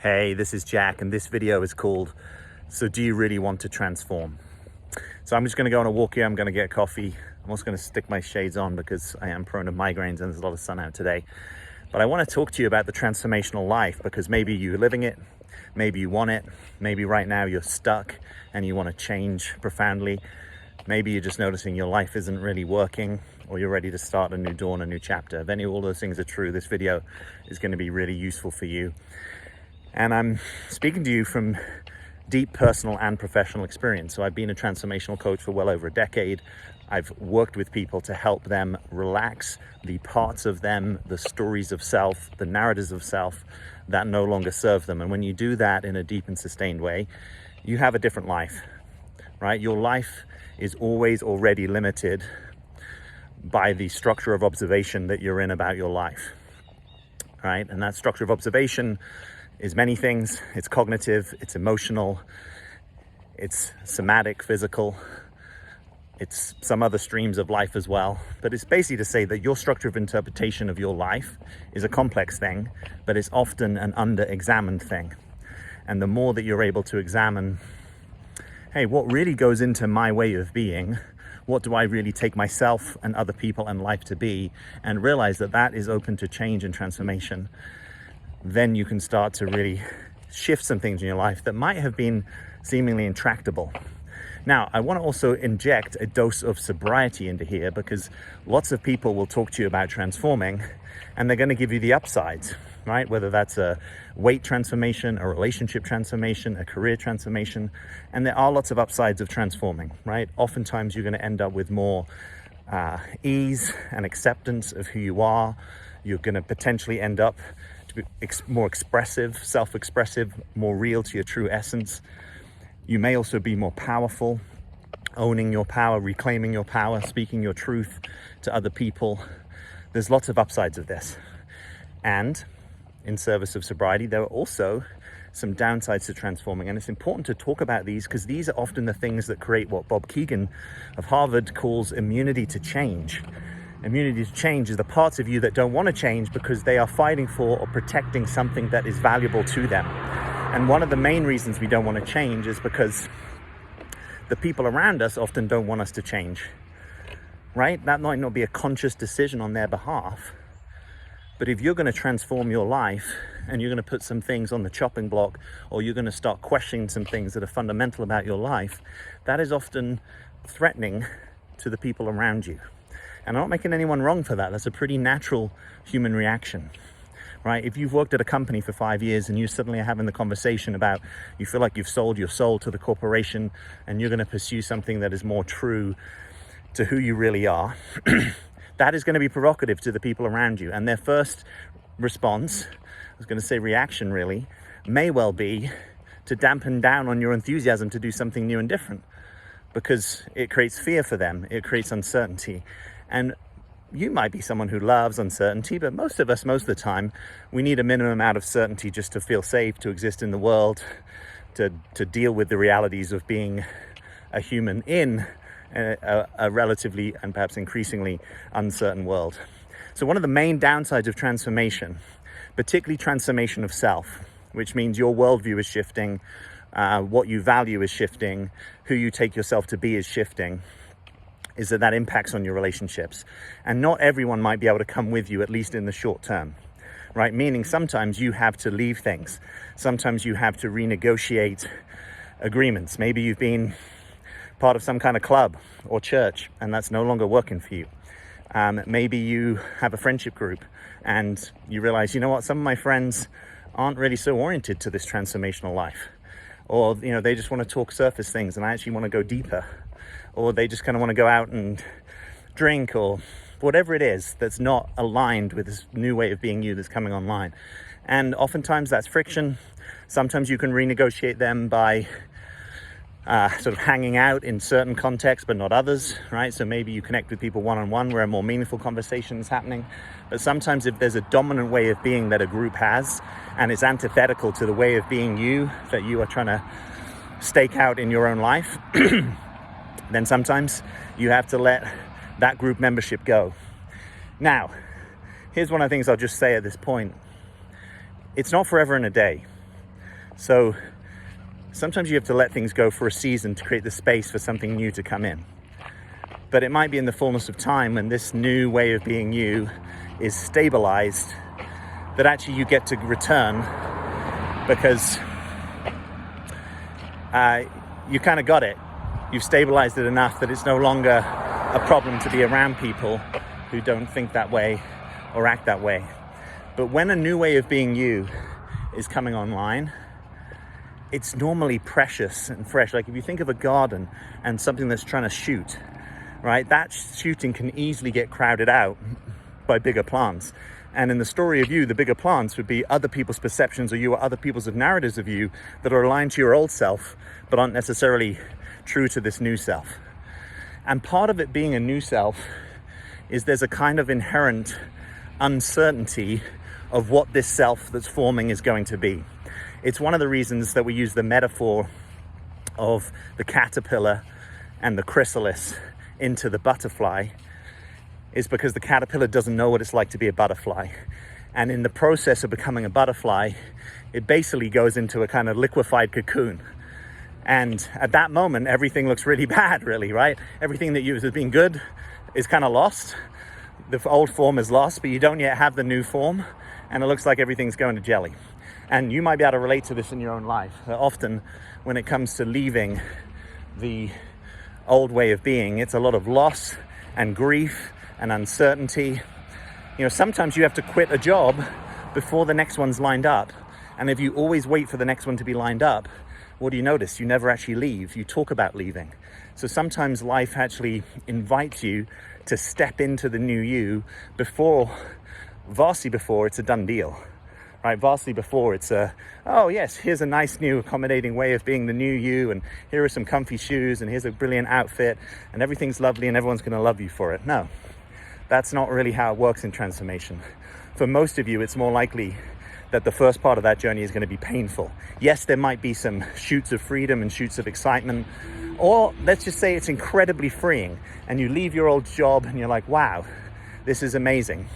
Hey, this is Jack, and this video is called, So Do You Really Want to Transform? So I'm just gonna go on a walk here, I'm gonna get coffee. I'm also gonna stick my shades on because I am prone to migraines and there's a lot of sun out today. But I wanna talk to you about the transformational life because maybe you're living it, maybe you want it, maybe right now you're stuck and you wanna change profoundly. Maybe you're just noticing your life isn't really working or you're ready to start a new dawn, a new chapter. If any of all those things are true, this video is gonna be really useful for you. And I'm speaking to you from deep personal and professional experience. So I've been a transformational coach for well over a decade. I've worked with people to help them relax the parts of them, the stories of self, the narratives of self that no longer serve them. And when you do that in a deep and sustained way, you have a different life, right? Your life is always already limited by the structure of observation that you're in about your life, right? And that structure of observation is many things. It's cognitive, it's emotional, it's somatic, physical, it's some other streams of life as well. But it's basically to say that your structure of interpretation of your life is a complex thing, but it's often an under-examined thing. And the more that you're able to examine, hey, what really goes into my way of being? What do I really take myself and other people and life to be? And realize that that is open to change and transformation. Then you can start to really shift some things in your life that might have been seemingly intractable. Now, I want to also inject a dose of sobriety into here because lots of people will talk to you about transforming and they're going to give you the upsides, right? Whether that's a weight transformation, a relationship transformation, a career transformation. And there are lots of upsides of transforming, right? Oftentimes you're going to end up with more ease and acceptance of who you are. You're going to potentially end up to be more expressive, self-expressive, more real to your true essence. You may also be more powerful, owning your power, reclaiming your power, speaking your truth to other people. There's lots of upsides of this. And in service of sobriety, there are also some downsides to transforming. And it's important to talk about these because these are often the things that create what Bob Kegan of Harvard calls immunity to change. Immunity to change is the parts of you that don't want to change because they are fighting for or protecting something that is valuable to them. And one of the main reasons we don't want to change is because the people around us often don't want us to change, right? That might not be a conscious decision on their behalf. But if you're going to transform your life and you're going to put some things on the chopping block, or you're going to start questioning some things that are fundamental about your life, that is often threatening to the people around you. And I'm not making anyone wrong for that. That's a pretty natural human reaction, right? If you've worked at a company for 5 years and you suddenly are having the conversation about, you feel like you've sold your soul to the corporation and you're going to pursue something that is more true to who you really are, that is going to be provocative to the people around you. And their first response, I was going to say reaction really, may well be to dampen down on your enthusiasm to do something new and different because it creates fear for them. It creates uncertainty. And you might be someone who loves uncertainty, but most of us, most of the time, we need a minimum amount of certainty just to feel safe, to exist in the world, to deal with the realities of being a human in a relatively and perhaps increasingly uncertain world. So one of the main downsides of transformation, particularly transformation of self, which means your worldview is shifting, what you value is shifting, who you take yourself to be is shifting, is that impacts on your relationships. And not everyone might be able to come with you, at least in the short term, right? Meaning sometimes you have to leave things. Sometimes you have to renegotiate agreements. Maybe you've been part of some kind of club or church and that's no longer working for you. Maybe you have a friendship group and you realize, you know what, some of my friends aren't really so oriented to this transformational life. Or, you know, they just want to talk surface things and I actually want to go deeper. Or they just kind of want to go out and drink or whatever it is that's not aligned with this new way of being you that's coming online. And oftentimes that's friction. Sometimes you can renegotiate them by sort of hanging out in certain contexts, but not others, right? So maybe you connect with people one-on-one where a more meaningful conversation is happening. But sometimes if there's a dominant way of being that a group has, and it's antithetical to the way of being you that you are trying to stake out in your own life, then sometimes you have to let that group membership go. Now, here's one of the things I'll just say at this point. It's not forever and a day. So sometimes you have to let things go for a season to create the space for something new to come in. But it might be in the fullness of time, when this new way of being you is stabilized, that actually you get to return, because you kind of got it. You've stabilized it enough that it's no longer a problem to be around people who don't think that way or act that way. But when a new way of being you is coming online, it's normally precious and fresh. Like if you think of a garden and something that's trying to shoot, right? That shooting can easily get crowded out by bigger plants. And in the story of you, the bigger plants would be other people's perceptions of you, or other people's narratives of you that are aligned to your old self, but aren't necessarily true to this new self. And part of it being a new self is there's a kind of inherent uncertainty of what this self that's forming is going to be. It's one of the reasons that we use the metaphor of the caterpillar and the chrysalis into the butterfly, is because the caterpillar doesn't know what it's like to be a butterfly. And in the process of becoming a butterfly, it basically goes into a kind of liquefied cocoon. And at that moment, everything looks really bad, really, right? Everything that you has been good is kind of lost. The old form is lost, but you don't yet have the new form. And it looks like everything's going to jelly. And you might be able to relate to this in your own life. Often when it comes to leaving the old way of being, it's a lot of loss and grief and uncertainty. You know, sometimes you have to quit a job before the next one's lined up. And if you always wait for the next one to be lined up, what do you notice? You never actually leave. You talk about leaving. So sometimes life actually invites you to step into the new you vastly before it's a done deal, right? Vastly before it's oh yes, here's a nice new accommodating way of being the new you, and here are some comfy shoes, and here's a brilliant outfit, and everything's lovely, and everyone's going to love you for it. No, that's not really how it works in transformation. For most of you, it's more likely that the first part of that journey is going to be painful. Yes, there might be some shoots of freedom and shoots of excitement, or let's just say it's incredibly freeing, and you leave your old job and you're like, wow, this is amazing.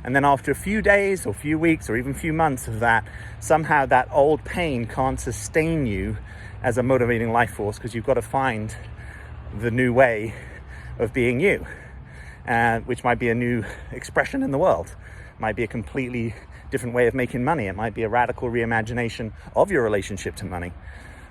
And then after a few days or few weeks or even few months of that, somehow that old pain can't sustain you as a motivating life force, because you've got to find the new way of being you, which might be a new expression in the world, might be a completely different way of making money. It might be a radical reimagination of your relationship to money.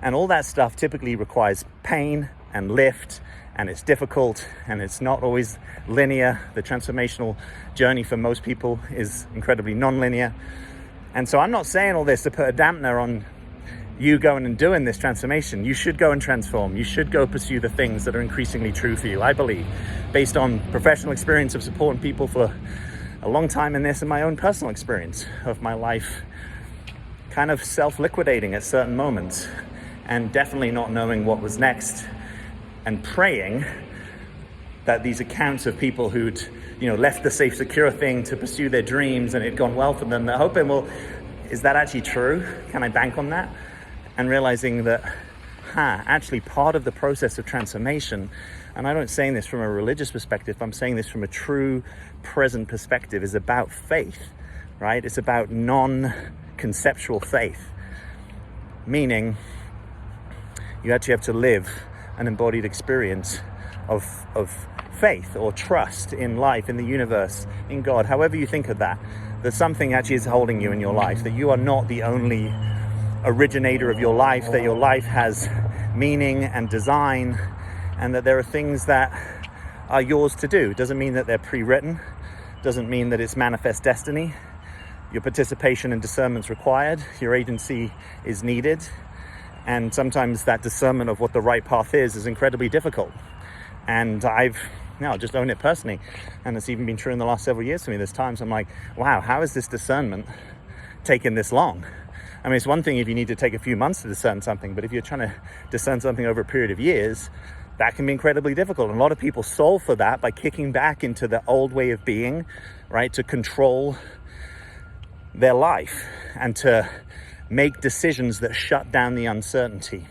And all that stuff typically requires pain and lift, and it's difficult, and it's not always linear. The transformational journey for most people is incredibly non-linear. And so I'm not saying all this to put a dampener on you going and doing this transformation. You should go and transform. You should go pursue the things that are increasingly true for you, I believe, based on professional experience of supporting people for a long time in this, and my own personal experience of my life kind of self-liquidating at certain moments, and definitely not knowing what was next, and praying that these accounts of people who'd, left the safe, secure thing to pursue their dreams and it'd gone well for them, they're hoping, well, is that actually true? Can I bank on that? And realizing that, actually part of the process of transformation, and I'm not saying this from a religious perspective, I'm saying this from a true present perspective, is about faith, right? It's about non-conceptual faith, meaning you actually have to live an embodied experience of faith or trust in life, in the universe, in God, however you think of that. That something actually is holding you in your life, that you are not the only originator of your life, that your life has meaning and design, and that there are things that are yours to do. Doesn't mean that they're pre-written, doesn't mean that it's manifest destiny. Your participation and discernment's required, your agency is needed, and sometimes that discernment of what the right path is incredibly difficult. And I've just owned it personally, and it's even been true in the last several years for me. There's times I'm like, wow, how is this discernment taking this long? I mean, it's one thing if you need to take a few months to discern something, but if you're trying to discern something over a period of years, that can be incredibly difficult. And a lot of people solve for that by kicking back into the old way of being, right, to control their life and to make decisions that shut down the uncertainty.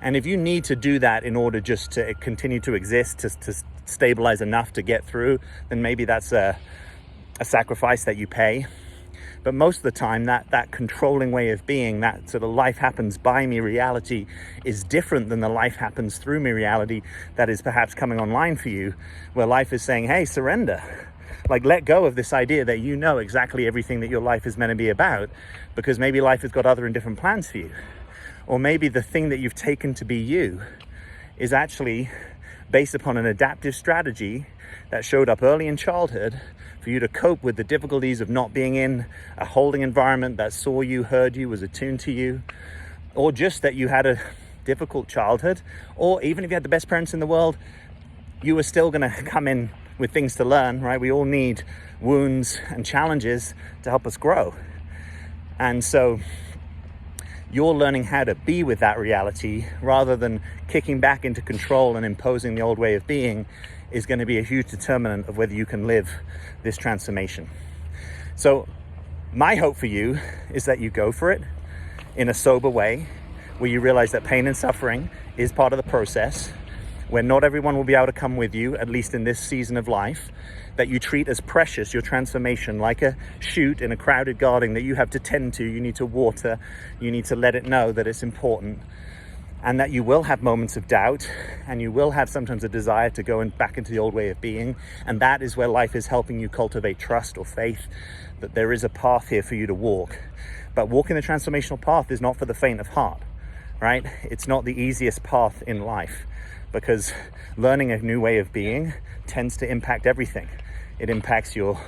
And if you need to do that in order just to continue to exist, to stabilize enough to get through, then maybe that's a sacrifice that you pay. But most of the time, that controlling way of being, that sort of life happens by me reality, is different than the life happens through me reality that is perhaps coming online for you, where life is saying, hey, surrender. Like, let go of this idea that you know exactly everything that your life is meant to be about, because maybe life has got other and different plans for you. Or maybe the thing that you've taken to be you is actually based upon an adaptive strategy that showed up early in childhood for you to cope with the difficulties of not being in a holding environment that saw you, heard you, was attuned to you, or just that you had a difficult childhood, or even if you had the best parents in the world, you were still going to come in with things to learn, right? We all need wounds and challenges to help us grow. And so you're learning how to be with that reality rather than kicking back into control and imposing the old way of being is going to be a huge determinant of whether you can live this transformation. So my hope for you is that you go for it in a sober way, where you realize that pain and suffering is part of the process, where not everyone will be able to come with you, at least in this season of life, that you treat as precious your transformation, like a shoot in a crowded garden that you have to tend to, you need to water, you need to let it know that it's important, and that you will have moments of doubt, and you will have sometimes a desire to go back into the old way of being, and that is where life is helping you cultivate trust or faith that there is a path here for you to walk. But walking the transformational path is not for the faint of heart, right? It's not the easiest path in life, because learning a new way of being tends to impact everything. It impacts your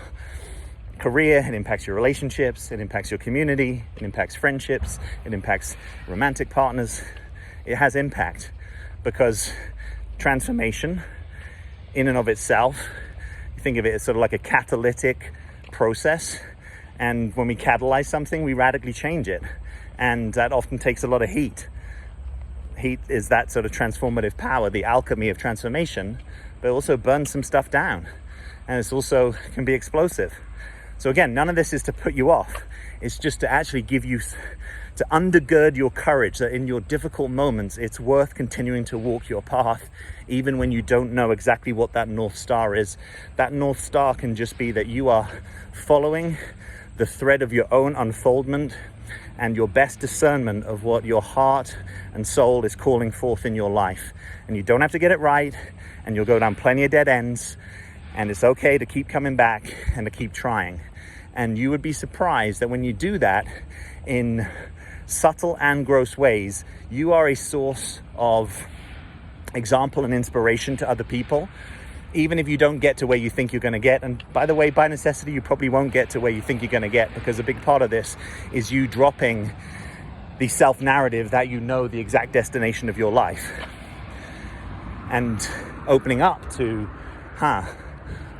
career, it impacts your relationships, it impacts your community, it impacts friendships, it impacts romantic partners. It has impact because transformation in and of itself, you think of it as sort of like a catalytic process. And when we catalyze something, we radically change it. And that often takes a lot of heat. Heat is that sort of transformative power, the alchemy of transformation, but it also burns some stuff down. And it's also can be explosive. So again, none of this is to put you off. It's just to actually give you, to undergird your courage that in your difficult moments, it's worth continuing to walk your path, even when you don't know exactly what that North Star is. That North Star can just be that you are following the thread of your own unfoldment and your best discernment of what your heart and soul is calling forth in your life. And you don't have to get it right, and you'll go down plenty of dead ends, and it's okay to keep coming back and to keep trying. And you would be surprised that when you do that in subtle and gross ways, you are a source of example and inspiration to other people, even if you don't get to where you think you're going to get. And by the way, by necessity, you probably won't get to where you think you're going to get, because a big part of this is you dropping the self-narrative that you know the exact destination of your life and opening up to,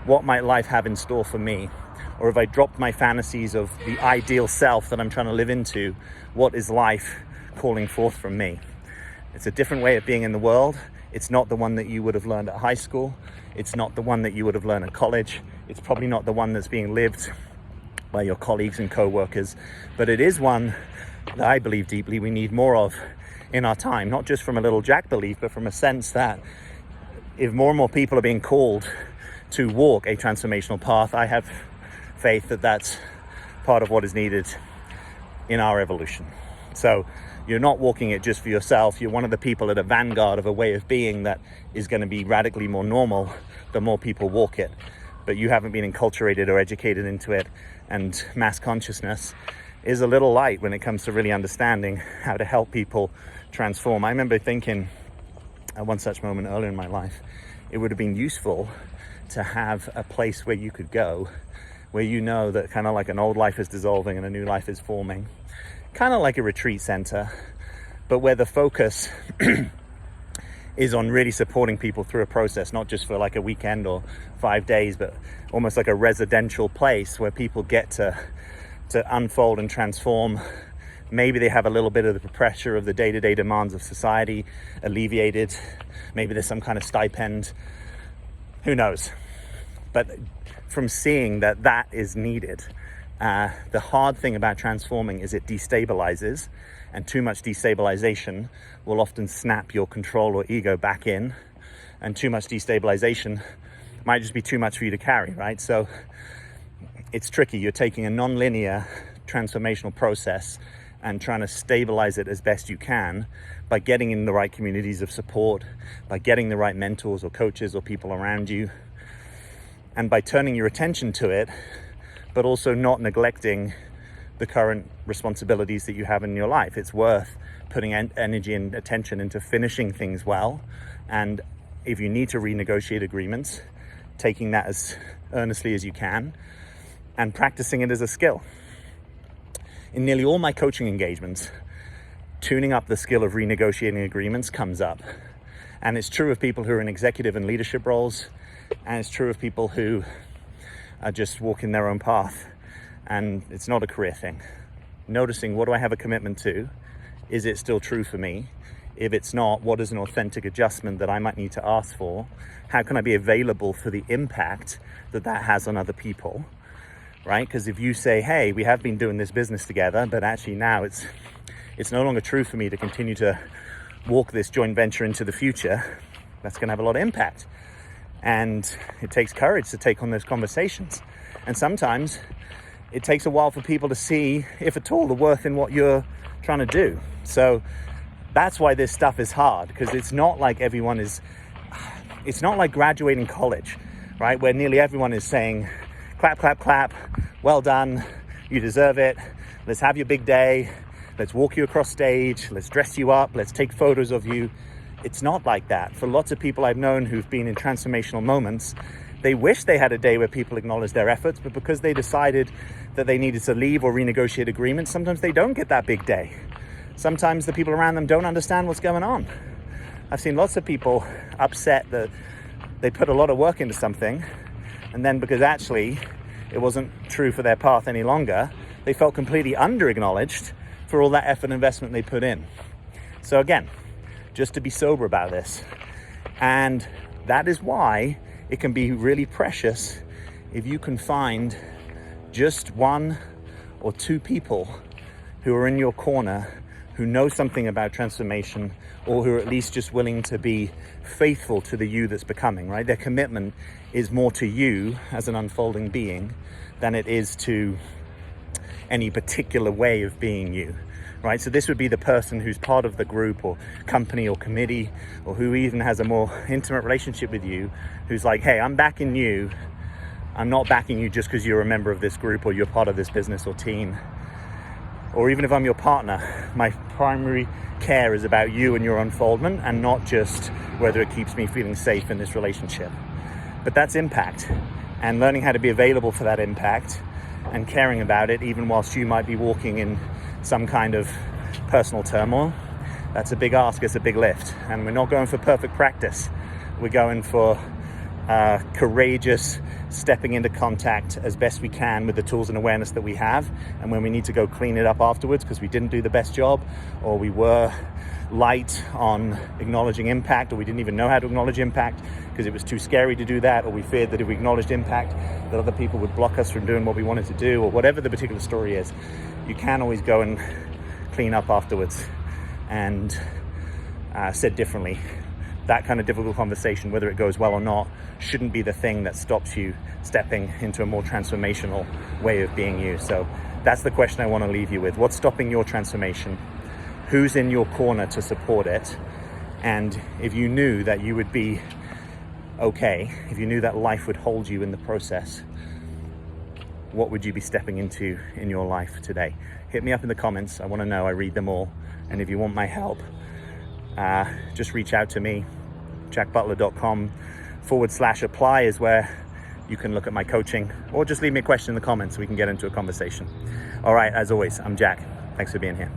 what might life have in store for me? Or if I dropped my fantasies of the ideal self that I'm trying to live into, what is life calling forth from me? It's a different way of being in the world. It's not the one that you would have learned at high school. It's not the one that you would have learned at college. It's probably not the one that's being lived by your colleagues and co-workers, but it is one that I believe deeply we need more of in our time, not just from a little Jack belief, but from a sense that if more and more people are being called to walk a transformational path, I have faith that that's part of what is needed in our evolution. So you're not walking it just for yourself. You're one of the people at a vanguard of a way of being that is going to be radically more normal the more people walk it. But you haven't been enculturated or educated into it. And mass consciousness is a little light when it comes to really understanding how to help people transform. I remember thinking at one such moment earlier in my life, it would have been useful to have a place where you could go, where you know that kind of like an old life is dissolving and a new life is forming, kind of like a retreat center, but where the focus is on really supporting people through a process, not just for like a weekend or 5 days, but almost like a residential place where people get to unfold and transform. Maybe they have a little bit of the pressure of the day-to-day demands of society alleviated. Maybe there's some kind of stipend. Who knows? But from seeing that that is needed, the hard thing about transforming is it destabilizes, and too much destabilization will often snap your control or ego back in, and too much destabilization might just be too much for you to carry, right? So it's tricky. You're taking a non-linear transformational process and trying to stabilize it as best you can by getting in the right communities of support, by getting the right mentors or coaches or people around you, and by turning your attention to it, but also not neglecting the current responsibilities that you have in your life. It's worth putting energy and attention into finishing things well, and if you need to renegotiate agreements, taking that as earnestly as you can and practicing it as a skill. In nearly all my coaching engagements, tuning up the skill of renegotiating agreements comes up. And it's true of people who are in executive and leadership roles, and it's true of people who are just walking their own path. And it's not a career thing. Noticing, what do I have a commitment to? Is it still true for me? If it's not, what is an authentic adjustment that I might need to ask for? How can I be available for the impact that that has on other people? Right? Because if you say, hey, we have been doing this business together, but actually now it's no longer true for me to continue to walk this joint venture into the future, that's going to have a lot of impact. And it takes courage to take on those conversations. And sometimes it takes a while for people to see, if at all, the worth in what you're trying to do. So that's why this stuff is hard, because it's not like it's not like graduating college, right? Where nearly everyone is saying, clap, clap, clap, well done, you deserve it, let's have your big day, let's walk you across stage, let's dress you up, let's take photos of you. It's not like that. For lots of people I've known who've been in transformational moments, they wish they had a day where people acknowledge their efforts, but because they decided that they needed to leave or renegotiate agreements, sometimes they don't get that big day. Sometimes the people around them don't understand what's going on. I've seen lots of people upset that they put a lot of work into something, and then because actually it wasn't true for their path any longer, they felt completely under-acknowledged for all that effort and investment they put in. So again, just to be sober about this. And that is why it can be really precious if you can find just one or two people who are in your corner, who know something about transformation, or who are at least just willing to be faithful to the you that's becoming, right? Their commitment is more to you as an unfolding being than it is to any particular way of being you, right? So this would be the person who's part of the group or company or committee, or who even has a more intimate relationship with you, who's like, hey, I'm backing you. I'm not backing you just because you're a member of this group or you're part of this business or team. Or even if I'm your partner, my primary care is about you and your unfoldment, and not just whether it keeps me feeling safe in this relationship. But that's impact, and learning how to be available for that impact and caring about it, even whilst you might be walking in some kind of personal turmoil. That's a big ask, it's a big lift. And we're not going for perfect practice. We're going for courageous stepping into contact as best we can with the tools and awareness that we have. And when we need to go clean it up afterwards because we didn't do the best job, or we were light on acknowledging impact, or we didn't even know how to acknowledge impact because it was too scary to do that, or we feared that if we acknowledged impact that other people would block us from doing what we wanted to do, or whatever the particular story is, you can always go and clean up afterwards. And said differently, that kind of difficult conversation, whether it goes well or not, shouldn't be the thing that stops you stepping into a more transformational way of being you. So that's the question I want to leave you with. What's stopping your transformation? Who's in your corner to support it? And if you knew that you would be okay, if you knew that life would hold you in the process, what would you be stepping into in your life today? Hit me up in the comments. I want to know. I read them all. And if you want my help, just reach out to me. jackbutler.com/apply is where you can look at my coaching, or just leave me a question in the comments so we can get into a conversation. All right, as always, I'm Jack. Thanks for being here.